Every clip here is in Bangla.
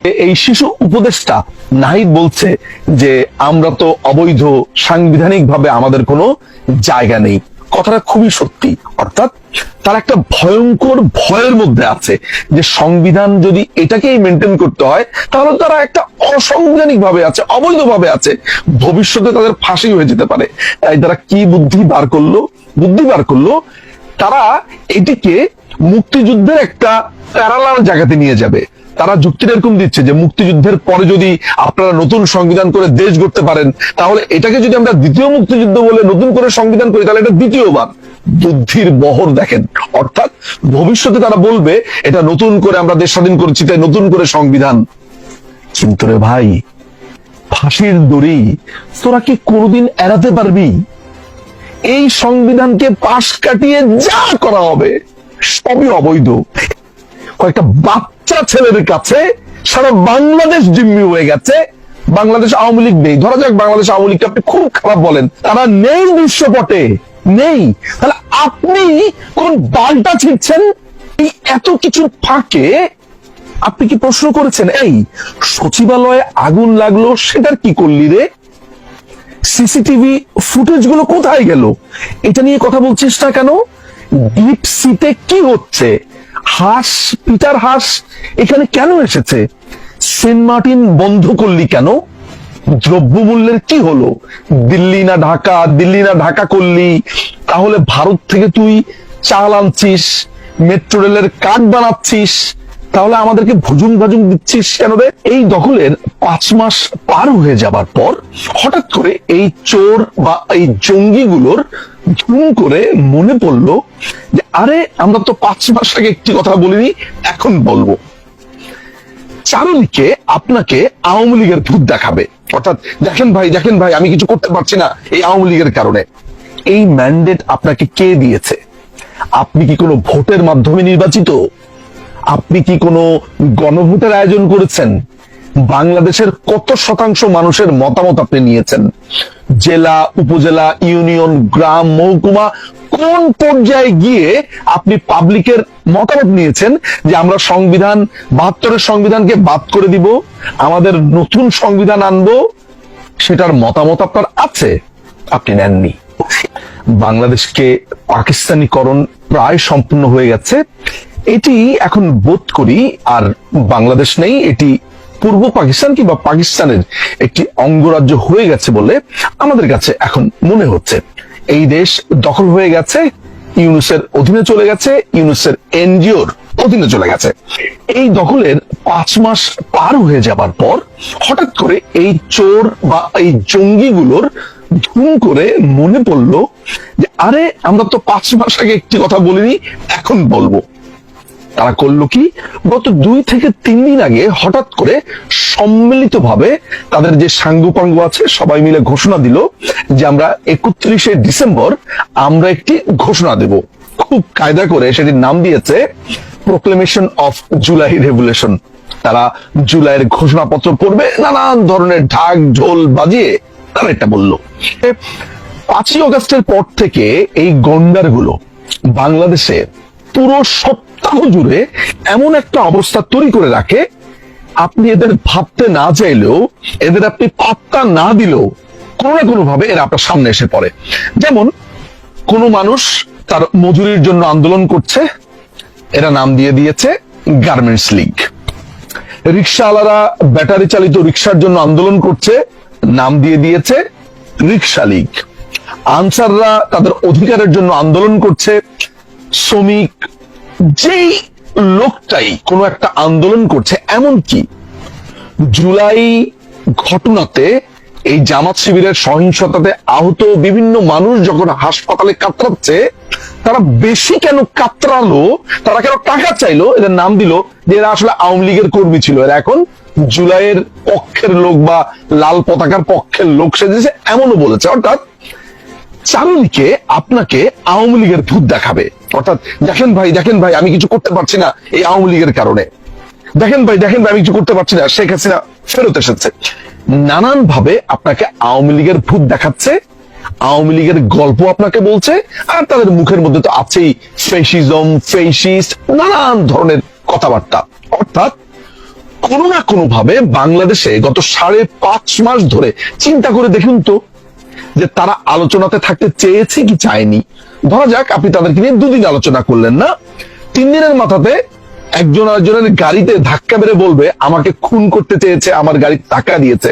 এই শিশু উপদেষ্টা নাহিদ বলছে যে আমরা তো অবৈধ, সাংবিধানিক ভাবে আমাদের কোনো জায়গা নেই। কথাটা খুবই সত্যি। অর্থাৎ তার একটা ভয়ঙ্কর ভয়ের মধ্যে আছে যে সংবিধান যদি এটাকেই মেনটেন করতে হয় তাহলে তারা একটা অসাংবিধানিক ভাবে আছে, অবৈধ ভাবে আছে, ভবিষ্যতে তাদের ফাঁসি হয়ে যেতে পারে। তাই তারা কি বুদ্ধি বার করলো, তারা এটিকে মুক্তিযুদ্ধের একটা প্যারালাল জায়গাতে নিয়ে যাবে। তারা যুক্তিটা এরকম দিচ্ছে যে মুক্তিযুদ্ধের পরে যদি আপনারা নতুন সংবিধান করে দেশ গড়তে পারেন, তাহলে এটাকে যদি আমরা দ্বিতীয় মুক্তিযুদ্ধ বলে নতুন করে সংবিধান করি তাহলে এটা দ্বিতীয়বার। বুদ্ধির বহর দেখেন। অর্থাৎ ভবিষ্যতে তারা বলবে এটা নতুন করে আমরা দেশ স্বাধীন করেছি, তাই নতুন করে সংবিধান। কিন্তু রে ভাই, ফাঁসির দড়ি তোরা কি কোনোদিন এড়াতে পারবি? এই সংবিধানকে পাশ কাটিয়ে যা করা হবে সবই অবৈধ। কয়েকটা বাচ্চা ছেলের কাছে সারা বাংলাদেশ জিম্মি হয়ে গেছে। বাংলাদেশ আওয়ামী লীগ নেই, ধরা যাক বাংলাদেশ আওয়ামী লীগকে আপনি খুব খারাপ বলেন, তারা নেই দৃশ্যপটে, নেই। তাহলে আপনি কোন বালটা ছিঁড়ছেন? এই এত কিছুর ফাঁকে আপনি কি প্রশ্ন করেছেন, এই সচিবালয়ে আগুন লাগলো সেটার কি করলি রে? সিসিটিভি ফুটেজ গুলো কোথায় গেল? এটা নিয়ে কথা বলছিস না কেন? ডিপ সিতে কি হচ্ছে? পিটার হাস এখানে কেন এসেছে? সেন্ট মার্টিন বন্ধ করলি কেন? দ্রব্যমূল্যের কি হলো? দিল্লি না ঢাকা করলি, তাহলে ভারত থেকে তুই চাল আনছিস, মেট্রো রেলের কার্ড বানাচ্ছিস, তাহলে আমাদেরকে ভুজুং ভাজুং দিচ্ছিস কেন রে? এই দখলের 5 মাস পার হয়ে যাবার পর হঠাৎ করে এই চোর বা এই জঙ্গিগুলোর ধুম করে মনে পড়লো যে আরে আমরা তো 5 মাস আগে একটি কথা বলিনি, এখন বলবো। চারুলিকে আপনাকে আওয়ামী লীগের ভূত দেখাবে। অর্থাৎ দেখেন ভাই আমি কিছু করতে পারছি না এই আওয়ামী লীগের কারণে। এই ম্যান্ডেট আপনাকে কে দিয়েছে? আপনি কি কোনো ভোটের মাধ্যমে নির্বাচিত? আপনি কি কোনো গণভোটের আয়োজন করেছেন? বাংলাদেশের কত শতাংশ মানুষের মতামত আপনি নিয়েছেন? জেলা, উপজেলা, ইউনিয়ন, গ্রাম, মহকুমা, কোন পর্যায়ে গিয়ে আপনি পাবলিকের মতামত নিয়েছেন যে আমরা সংবিধান 72-এর সংবিধানকে বাদ করে দিব, আমাদের নতুন সংবিধান আনবো? সেটার মতামত আপনার আছে, আপনি নেননি। বাংলাদেশকে পাকিস্তানিকরণ প্রায় সম্পূর্ণ হয়ে গেছে। এটি এখন বোধ করি আর বাংলাদেশ নেই, এটি পূর্ব পাকিস্তান কিংবা পাকিস্তানের একটি অঙ্গরাজ্য হয়ে গেছে বলে আমাদের কাছে এখন মনে হচ্ছে। এই দেশ দখল হয়ে গেছে, ইউনুসের অধীনে চলে গেছে, ইউনুসের এনজিওর অধীনে চলে গেছে। এই দখলের 5 মাস পার হয়ে যাবার পর হঠাৎ করে এই চোর বা এই জঙ্গিগুলোর ধুম করে মনে পড়লো যে আরে আমরা তো 5 মাস আগে একটি কথা বলিনি, এখন বলবো। তারা করলো কি, গত 2 থেকে 3 দিন আগে হঠাৎ করে সম্মিলিতভাবে তাদের যে সাঙ্গপাঙ্গ আছে সবাই মিলে ঘোষণা দিল যে আমরা 31শে ডিসেম্বর আমরা একটি ঘোষণা দেব। খুব কায়দা করে সেটির নাম দিয়েছে প্রোক্লেমেশন অফ জুলাই রেভলিউশন। তারা জুলাইয়ের ঘোষণাপত্র পড়বে, নানান ধরনের ঢাক ঢোল বাজিয়ে তারা এটা বলল। 5ই অগস্টের পর থেকে এই গন্ডারগুলো বাংলাদেশে পুরো সপ্তাহ জুড়ে এমন একটা অবস্থা তৈরি করে রাখে, আপনি এদের ভাবতে না চাইলেও, এদের আপনি পাত্তা না দিলেও কোনো না কোনো ভাবে এরা আপনার সামনে এসে পড়ে। যেমন কোন মানুষ তার মজুরির জন্য আন্দোলন করছে, এরা নাম দিয়ে দিয়েছে গার্মেন্টস লীগ। রিক্সাওয়ালারা ব্যাটারি চালিত রিক্সার জন্য আন্দোলন করছে, নাম দিয়ে দিয়েছে রিক্সা লীগ। আনসাররা তাদের অধিকারের জন্য আন্দোলন করছে, শ্রমিক, যেই লোকটাই কোনো একটা আন্দোলন করছে। এমনকি জুলাই ঘটনাতে এই জামাত শিবিরের সহিংসতাতে আহত বিভিন্ন মানুষ যখন হাসপাতালে কাতরাচ্ছে, তারা বেশি কেন কাতরালো, তারা কেন টাকা চাইলো, এদের নাম দিল যে এরা আসলে আওয়ামী লীগের কর্মী ছিল, এরা এখন জুলাইয়ের পক্ষের লোক বা লাল পতাকার পক্ষের লোক সেজেছে, এমনও বলেছে। অর্থাৎ চারুলিকে আপনাকে আওয়ামী লীগের ভূত দেখাবে। অর্থাৎ দেখেন ভাই আমি কিছু করতে পারছি না এই আওয়ামী লীগের কারণে, দেখেন ভাই আমি কিছু করতে পারছি না, শেখ হাসিনা ফেরত এসেছে। নানান ভাবে আপনাকে আওয়ামী লীগের ভূত দেখাচ্ছে, আওয়ামী লীগের গল্প আপনাকে বলছে, আর তাদের মুখের মধ্যে তো আছেই ফেসিজম, ফেসিস্ট, নানান ধরনের কথাবার্তা। অর্থাৎ কোনো না কোনো ভাবে বাংলাদেশে গত 5.5 মাস ধরে চিন্তা করে দেখুন তো যে তারা আলোচনাতে থাকতে চেয়েছে কি চায়নি। ধরা যাক আপনি তাদেরকে নিয়ে 2 দিন আলোচনা করলেন না, 3 দিনের মাথাতে একজন আরেকজনের গাড়িতে ধাক্কা মেরে বলবে আমাকে খুন করতে চেয়েছে, আমার গাড়ির টাকা দিয়েছে।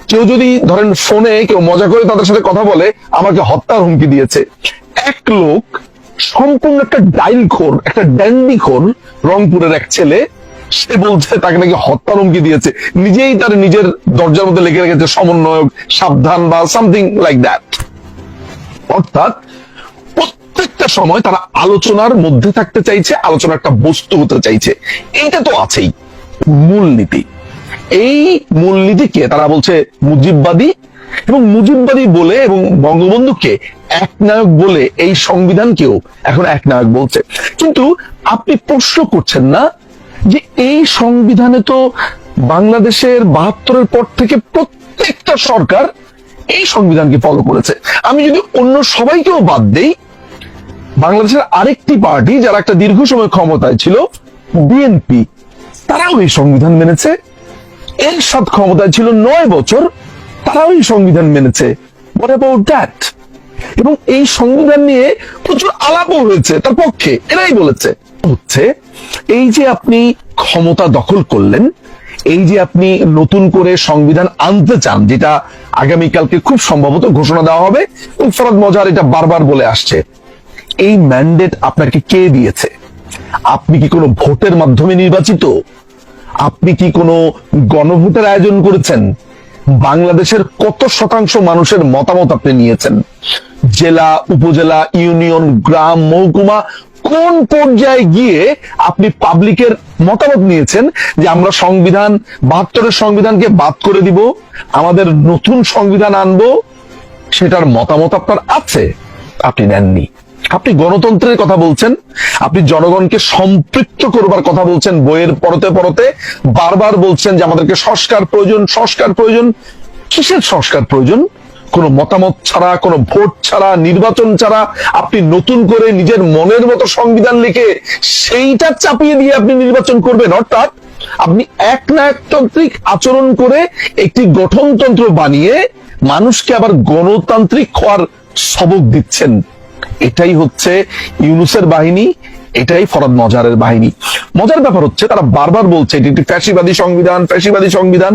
কেউ যদি ধরেন ফোনে কেউ মজা করে তাদের সাথে কথা বলে আমাকে হত্যার হুমকি দিয়েছে। এক লোক সম্পূর্ণ একটা ডাইলখোর, একটা ড্যান্ডিখোর, রংপুরের এক ছেলে, সে বলছে তাকে নাকি হত্যার হুমকি দিয়েছে, নিজেই তার নিজের দরজার মধ্যে লিখে রেখেছে সমন্বয়ক সাবধান বা সামথিং লাইক দ্যাট। অর্থাৎ প্রত্যেকটা সময় তারা আলোচনার মধ্যে থাকতে চাইছে, আলোচনার একটা বস্তু হতে চাইছে। এইটা তো আছেই মূলনীতি। এই মূলনীতিকে তারা বলছে মুজিববাদী, এবং মুজিববাদী বলে এবং বঙ্গবন্ধুকে একনায়ক বলে এই সংবিধানকেও এখন একনায়ক বলছে। কিন্তু আপনি প্রশ্ন করছেন না যে এই সংবিধানে তো বাংলাদেশের 72-এর পর থেকে প্রত্যেকটা সরকার এই সংবিধানকে ফলো করেছে। আমি যদি অন্য সবাইকেও বাদ দেই, বাংলাদেশের আরেকটি পার্টি যারা একটা দীর্ঘ সময় ক্ষমতায় ছিল, বিএনপি, তারাও এই সংবিধান মেনেছে। এরশাদ ক্ষমতায় ছিল 9 বছর, তারাও এই সংবিধান মেনেছে। What about that? এবং এই সংবিধান নিয়ে প্রচুর আলাপও হয়েছে তার পক্ষে, এরাই বলেছে হচ্ছে এই যে আপনি ক্ষমতা দখল করলেন, এই যে আপনি নতুন করে সংবিধান আনতে চান, যেটা আগামীকালকে খুব সম্ভবত ঘোষণা দেওয়া হবে, ফরহাদ মজাহার এটা বারবার বলে আসছে, এই ম্যান্ডেট আপনাকে কে দিয়েছে? আপনি কি কোনো ভোটের মাধ্যমে নির্বাচিত? আপনি কি কোনো গণভোটের আয়োজন করেছেন? বাংলাদেশের কত শতাংশ মানুষের মতামত আপনি নিয়েছেন? জেলা, উপজেলা, ইউনিয়ন, গ্রাম, মহকুমা, কোন পর্যায়ে গিয়ে আপনি পাবলিকের মতামত নিয়েছেন যে আমরা সংবিধান 72-এর সংবিধানকে বাদ করে দিব, আমাদের নতুন সংবিধান আনবো? সেটার মতামত আপনার আছে? আপনি নেননি। আপনি গণতন্ত্রের কথা বলছেন, আপনি জনগণকে সম্পৃক্ত করবার কথা বলছেন, বইয়ের পড়তে পড়তে বারবার বলছেন যে আমাদেরকে সংস্কার প্রয়োজন, সংস্কার প্রয়োজন। কিসের সংস্কার প্রয়োজন? কোন মতামত ছাড়া, কোন ভোট ছাড়া, নির্বাচন ছাড়া আপনি নতুন করে নিজের মনের মতো সংবিধান লিখে সেইটা চাপিয়ে দিয়ে আপনি নির্বাচন করবেন। অর্থাৎ আপনি একনায়কতান্ত্রিক আচরণ করে একটি গঠনতন্ত্র বানিয়ে মানুষকে আবার গণতান্ত্রিক হওয়ার সবক দিচ্ছেন। এটাই হচ্ছে ইউনূসের বাহিনী, এটাই ফরহাদ মজাহারের বাহিনী। মজার ব্যাপার হচ্ছে তারা বারবার বলছে এটি একটি ফ্যাসিবাদী সংবিধান, ফ্যাসিবাদী সংবিধান।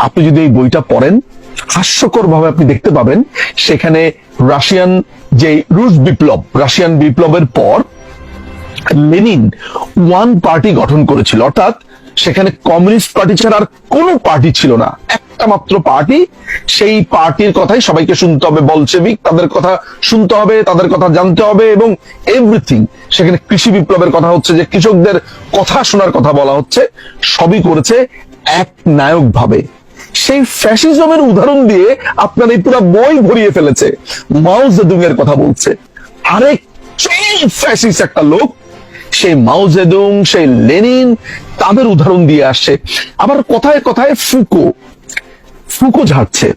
আপনি যদি এই বইটা পড়েন, হাস্যকর ভাবে আপনি দেখতে পাবেন সেখানে রাশিয়ান যে রুশ বিপ্লব, রাশিয়ান বিপ্লবের পর লেনিন ওয়ান পার্টি গঠন করেছিল। অর্থাৎ সেখানে কমিউনিস্ট পার্টি ছাড়া আর কোনো পার্টি ছিল না, একটা মাত্র পার্টি। সেই পার্টির কথাই সবাইকে শুনতে হবে, বলশেভিক, তাদের কথা শুনতে হবে, তাদের কথা জানতে হবে এবং এভরিথিং। সেখানে কৃষি বিপ্লবের কথা হচ্ছে, যে কৃষকদের কথা শোনার কথা বলা হচ্ছে, সবই করেছে একনায়ক ভাবে। সেই ফ্যাসিজমের উদাহরণ দিয়ে আপনার এই পুরো বই ভরিয়ে ফেলেছে। মাও জেদুং এর কথা বলছে, আরেক ফ্যাসিস্ট একটা লোক, সেই মাও জেদুং, সেই লেনিন, তাদের উদাহরণ দিয়ে আসছে। আবার কথায় কথায় ফুকো ঝাড়ছে,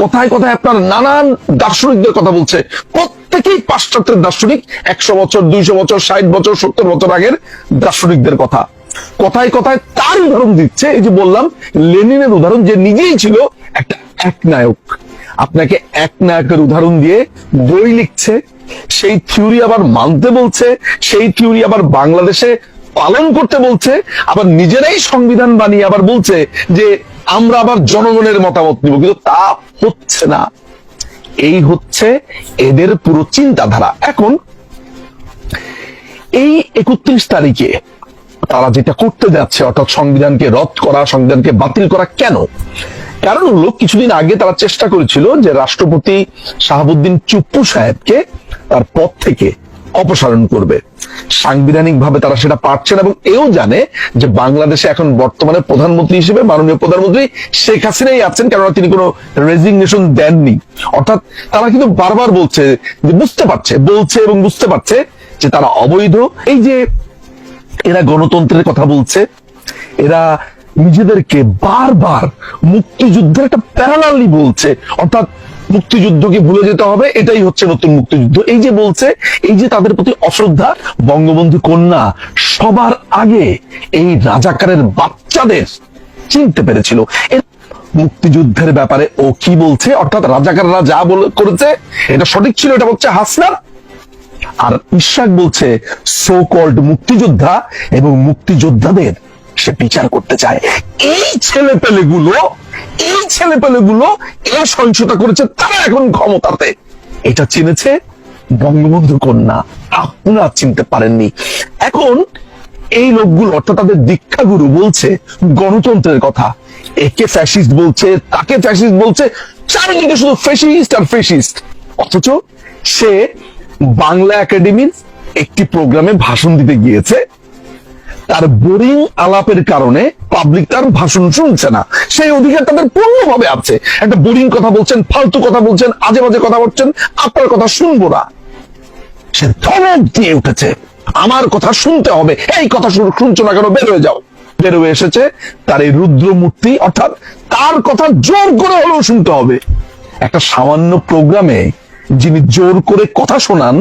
কথায় কথায় আপনার নানান দার্শনিকদের কথা বলছে। প্রত্যেকেই পাশ্চাত্যের দার্শনিক, 100 বছর, 200 বছর, 60 বছর, 70 বছর আগের দার্শনিকদের কথা কথায় কথায় তার উদাহরণ দিচ্ছে। এই যে বললাম লেনিনের উদাহরণ, যে নিজেই ছিল একটা একনায়ক, আপনাকে একনায়কের উদাহরণ দিয়ে বই লিখছে, সেই থিওরি আবার মানতে বলছে, সেই থিওরি আবার বাংলাদেশে পালন করতে বলছে, আবার নিজেরাই সংবিধান বানিয়ে আবার বলছে যে আমরা আবার জনগণের মতামত নিব। কিন্তু তা হচ্ছে না। এই হচ্ছে এদের পুরো চিন্তাধারা। এখন এই 31 তারিখে তারা যেটা করতে যাচ্ছে, অর্থাৎ সংবিধানকে রদ করা, সংবিধানকে বাতিল করা, কেন? কারণ হলো কিছুদিন আগে তারা চেষ্টা করেছিল যে রাষ্ট্রপতি শাহাবুদ্দিন চুপ্পু সাহেবকে তার পদ থেকে অপসারণ করবে। সাংবিধানিক ভাবে তারা সেটা পারছে না, এবং এও জানে যে বাংলাদেশে এখন বর্তমানে প্রধানমন্ত্রী হিসেবে মাননীয় প্রধানমন্ত্রী শেখ হাসিনাই আছেন, কেননা তিনি কোনো রেজিগনেশন দেননি। অর্থাৎ তারা কিন্তু বারবার বলছে যে বলছে এবং বুঝতে পারছে যে তারা অবৈধ। এই যে এরা গণতন্ত্রের কথা বলছে, এরা নিজেদেরকে বারবার মুক্তিযুদ্ধের একটা প্যারালালি বলছে। অর্থাৎ মুক্তিযুদ্ধকে ভুলে যেতে হবে, এটাই হচ্ছে নতুন মুক্তিযুদ্ধ। এই যে বলছে, এই যে তাদের প্রতি অশ্রদ্ধা, বঙ্গবন্ধু কন্যা সবার আগে এই রাজাকারের বাচ্চাদের চিনতে পেরেছিল। মুক্তিযুদ্ধের ব্যাপারে ও কি বলছে, অর্থাৎ রাজাকাররা যা করেছে এটা সঠিক ছিল, এটা বলছে হাসনাত। আর ইশাক বলছে সো কল্ড মুক্তিযোদ্ধা এবং মুক্তিযোদ্ধাদের সে বিচার করতে চায়। এই ছেলেপেলেগুলো এই সহিংসতা করেছে, তারা এখন ক্ষমতাতে। এটা চিনেছে বঙ্গবন্ধু কন্যা, আপনারা চিনতে পারেননি। এখন এই লোকগুলো, অর্থাৎ তাদের দীক্ষাগুরু বলছে গণতন্ত্রের কথা, একে ফ্যাসিস্ট বলছে, তাকে ফ্যাসিস্ট বলছে, চারিদিকে শুধু ফ্যাসিস্ট আর ফ্যাসিস্ট। অথচ সে বাংলা একাডেমির একটি প্রোগ্রামে ভাষণ দিতে গিয়েছে, তার বোরিং আলাপের কারণে পাবলিক তার ভাষণ শুনছে না। সেই অধিকার তাদের পূর্ণভাবে আছে। একটা বোরিং কথা বলছেন, ফালতু কথা বলছেন, আজে বাজে কথা বলছেন, আপনার কথা শুনবো না। সে ধমক দিয়ে উঠেছে, আমার কথা শুনতে হবে, এই কথা শুনছো না কেন, বের হয়ে যাও। বের হয়ে এসেছে তার এই রুদ্র মূর্তি, অর্থাৎ তার কথা জোর করে হলেও শুনতে হবে। একটা সামান্য প্রোগ্রামে যিনি জোর করে কথা শোনান,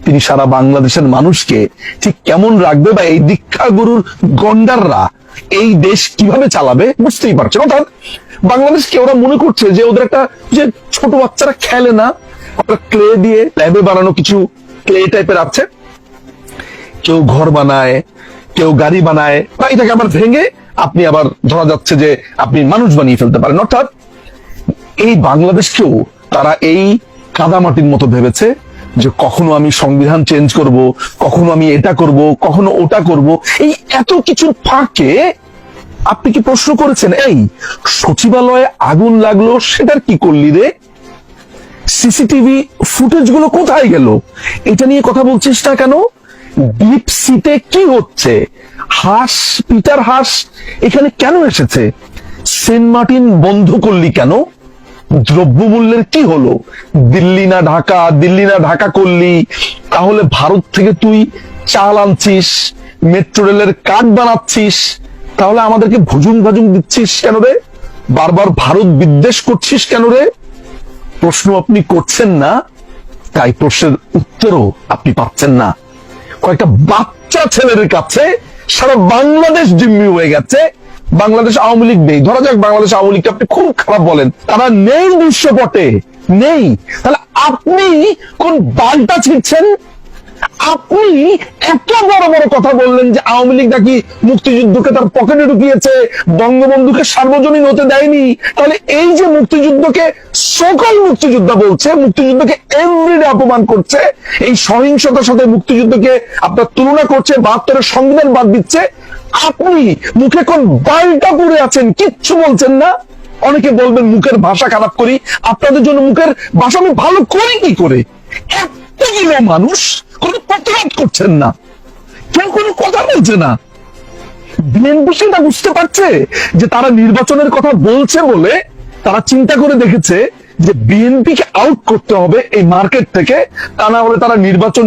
তিনি সারা বাংলাদেশের মানুষকে ঠিক কেমন রাখবে, বা এই দীক্ষাগুরুর গন্ডাররা এই দেশ কিভাবে চালাবে বুঝতেই পারছেন। অর্থাৎ বাংলাদেশকে ওরা মনে করছে যে ওদের একটা, যে ছোট বাচ্চারা খেলে না, ওরা ক্লে দিয়ে, ল্যাবে বানানো কিছু ক্লে টাইপের আছে, কেউ ঘর বানায়, কেউ গাড়ি বানায়, বা এটাকে আবার ভেঙে আপনি আবার ধরা যাচ্ছে যে আপনি মানুষ বানিয়ে ফেলতে পারেন। অর্থাৎ এই বাংলাদেশকেও তারা এই কাদামাটির মতো ভেবেছে যে কখনো আমি সংবিধান চেঞ্জ করব, কখনো আমি এটা করব, কখনো ওটা করব। এই এত কিছুর ফাঁকে আপনি কি প্রশ্ন করেছেন, এই সচিবালয়ে আগুন লাগলো সেটার কি করলি রে? সিসিটিভি ফুটেজ গুলো কোথায় গেল? এটা নিয়ে কথা বলছিস না কেন? ডিপ সিতে কি হচ্ছে? হাঁস, পিটার হাঁস এখানে কেন এসেছে? সেন্ট মার্টিন বন্ধ করলি কেন? দ্রব্যমূল্যের কি হলো? দিল্লি না ঢাকা, দিল্লি না ঢাকা করলি, তাহলে ভারত থেকে তুই চাল আনছিস, মেট্রো রেলের কার্ড বানাচ্ছিস, তাহলে আমাদেরকে ভুজুং ভাজুং দিচ্ছিস কেন রে? বারবার ভারত বিদ্বেষ করছিস কেন রে? প্রশ্ন আপনি করছেন না, তাই প্রশ্নের উত্তরও আপনি পাচ্ছেন না। কয়েকটা বাচ্চা ছেলের কাছে সারা বাংলাদেশ জিম্মি হয়ে গেছে। বাংলাদেশ আওয়ামী লীগ নেই, ধরা যাক বাংলাদেশ আওয়ামী লীগকে আপনি খুব খারাপ বলেন, তারা নেই দৃশ্যপটে, নেই। তাহলে আপনি কোন বালটা ছিঁড়ছেন? আপনি এত বড় বড় কথা বললেন যে আওয়ামী লীগ নাকি মুক্তিযুদ্ধকে তার পকেটে ঢুকিয়েছে, বঙ্গবন্ধুকে সার্বজনীন হতে দেয়নি। তাহলে এই যে মুক্তিযুদ্ধকে সকল মুক্তিযোদ্ধা বলছে, মুক্তিযুদ্ধকে এভরিডে অপমান করছে, এই সহিংসতার সাথে মুক্তিযুদ্ধকে আপনার তুলনা করছে, 72-এর সংবিধান বাদ দিচ্ছে, আপনি মুখে কোন বালটা পড়ে আছেন, কিচ্ছু বলছেন না। অনেকে বলবেন মুখের ভাষা খারাপ করি, আপনাদের জন্য মুখের ভাষা আমি ভালো করি কি করে? এতগুলো মানুষ কোনো প্রতিবাদ করছেন না, কেউ কোনো কথা বলছে না। বিএনপি সেটা বুঝতে পারছে যে তারা নির্বাচনের কথা বলছে বলে তারা চিন্তা করে দেখেছে যে বিএনপিকে আউট করতে হবে এই মার্কেট থেকে, তা না হলে তারা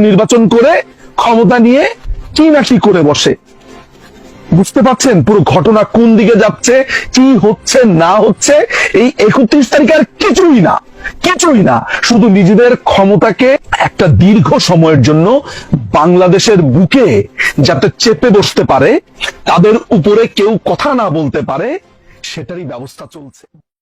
নির্বাচন করে ক্ষমতা নিয়ে কি না কি করে বসে। বুঝতে পারছেন পুরো ঘটনা কোন দিকে যাচ্ছে, কি হচ্ছে না হচ্ছে? এই 31 তারিখ আর কিছুই না, শুধু নিজেদের ক্ষমতাকে একটা দীর্ঘ সময়ের জন্য বাংলাদেশের বুকে যাতে চেপে বসতে পারে, তাদের উপরে কেউ কথা না বলতে পারে, সেটারই ব্যবস্থা চলছে।